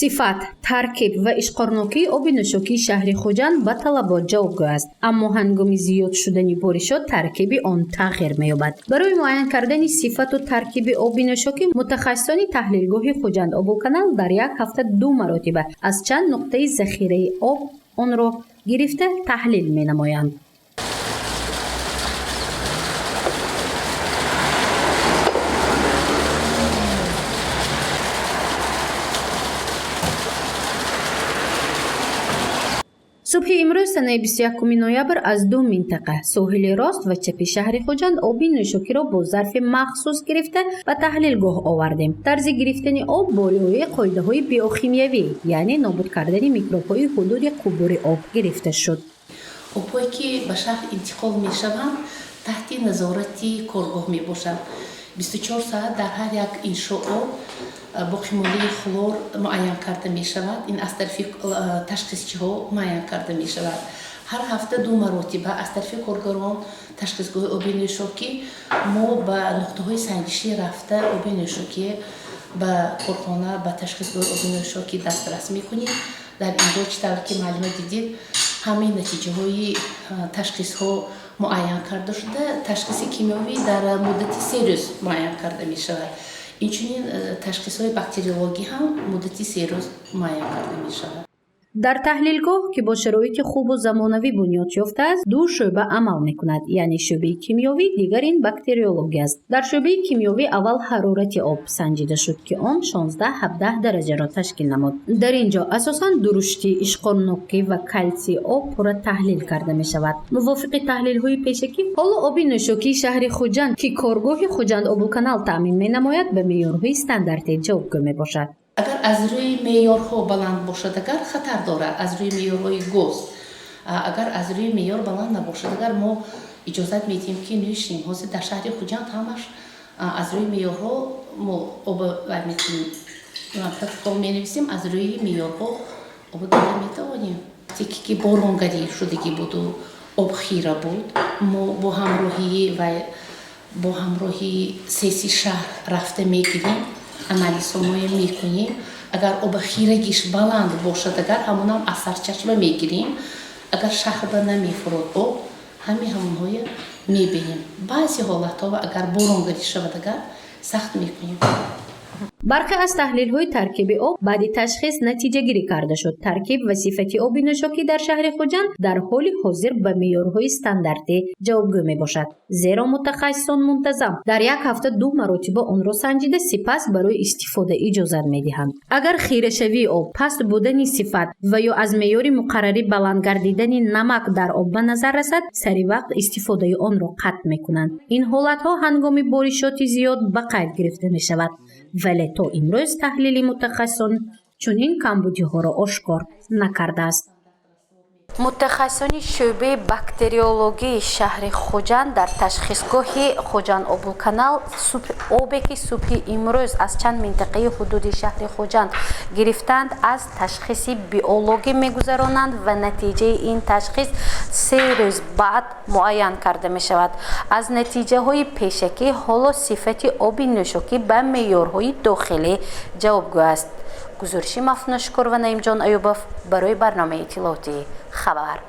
صفت، ترکیب و اشقرنوکی آب نوشاکی شهر خوجند به طلبات جوابگو است، اما هنگام زیاد شدن بارشات ترکیب آن تغییر می‌یابد. برای معاین کردن صفت و ترکیب آب نوشاکی متخصصان تحلیلگاه خوجند آبوکانال در یک هفته 2 مرتبه از چند نقطه ذخیره آب آن را گرفته تحلیل می‌نمایند. صبح امروز سنه 21 نوامبر از 2 منطقه ساحل راست و چپ شهر خوجند آب نوشاکی را با ظرف مخصوص گرفته و تحلیلگاه آوردیم. طرز گرفتن آب با رعایت قاعده‌های بیوشیمیایی یعنی نابود کردن میکروب‌های حدود قبور آب گرفته شد. آب‌هایی که به شهر انتقال می‌شوند تحت نظارت کارگاه میباشند. 24 ساعت در هر یک انشاء با قیمولی خلور معاین کرده می شود. این از طرف تشخیصچی ها معاین کرده می شود. هر هفته 2 مرتبه از طرف کارگران تشخیصگاه آب نوشاکی ما به نقطه های سنجشی رفته آب نوشاکی به کارخانه به تشخیصگاه آب نوشاکی دسترس می کنیم. در اینجا چطور که معلومات دیدید همین نتیجه های تشخیص ها معاین کرده شده. تشخیص کیمیایی در مدت 3 روز معاین کرده می شود. اینچنین تشخیص های باکتریولوژی هم مدتی 3 روز معاین کرده می شود. در تحلیلگاه که با شرایط خوب و زمانوی بنیاد یافته است 2 شعبه عمل می‌کند، یعنی شعبه کیمیایی، دیگر این باکتریولوژی است. در شعبه کیمیایی اول حرارت آب سنجیده شد که آن 16-17 درجه را تشکیل نمود. در اینجا اساساً درشتی، اشقرنوکی و کلسی آب را تحلیل کرده می شود. موافق تحلیل‌های پیشکی حالا آب نوشاکی شهر خوجند که کارگاه خوجند آبوکانال تامین می‌نماید به معیارهای استانداردی جوابگو میباشد. اگر از روی معیارها بلند باشد اگر خطر دارد، از روی معیارهای گوست اگر از روی معیار بلند نباشد اگر ما اجازت میدیم که نوشیم. حاضر در شهر خوجند همش از روی معیارها ما آب میتونیم پروتکل مینویسیم، از روی معیارها آب داده میتوانیم. تیکی که بارانگری شدگی بود و آب خیره بود ما با همراهی سیسی شهر رفته میگیریم، انالیز میکنیم. اگر آب خیرگیش بلند باشد اگر همون هم از سرچشمه میگیریم. اگر شهر به نمیفرود آب همونهای میبینیم. بعضی حالت ها و اگر بارانگری شود اگر سخت میکنیم. برخی از تحلیل‌های ترکیب آب بعد تشخیص نتیجه گیری کرده شد. ترکیب و صفت آب نوشاکی در شهر خوجند در حال حاضر به معیارهای استانداردی جوابگو میباشد، زیرا متخصصان منتظم در یک هفته 2 مرتبه آن را سنجیده سپس برای استفاده اجازت میدهند. اگر خیره شوی آب، پست بودن صفت و یا از معیار مقرری بلند گردیدن نمک در آب به نظر رسد سری وقت استفاده آن را قطع میکنند. این حالت‌ها هنگام بارشات زیاد به قید گرفته میشود، ولی تا امروز تحلیل متخصصان چنین کمبودی‌ها را آشکار نکرده است. متخصصان شعبه باکتریولوژی شهر خوجند در تشخیصگاه خوجند آبوکانال آبی که صبح امروز از چند منطقه حدود شهر خوجند گرفتند از تشخیص بیولوژی میگذرانند و نتیجه این تشخیص 3 روز بعد معاین کرده می شود. از نتیجه های پیشکی حالا صفت آب نوشاکی به معیارهای داخلی جوابگو است. گزارشی مفنوشکر و نعیم جان ایوبов برای برنامه اطلاعاتی خبر.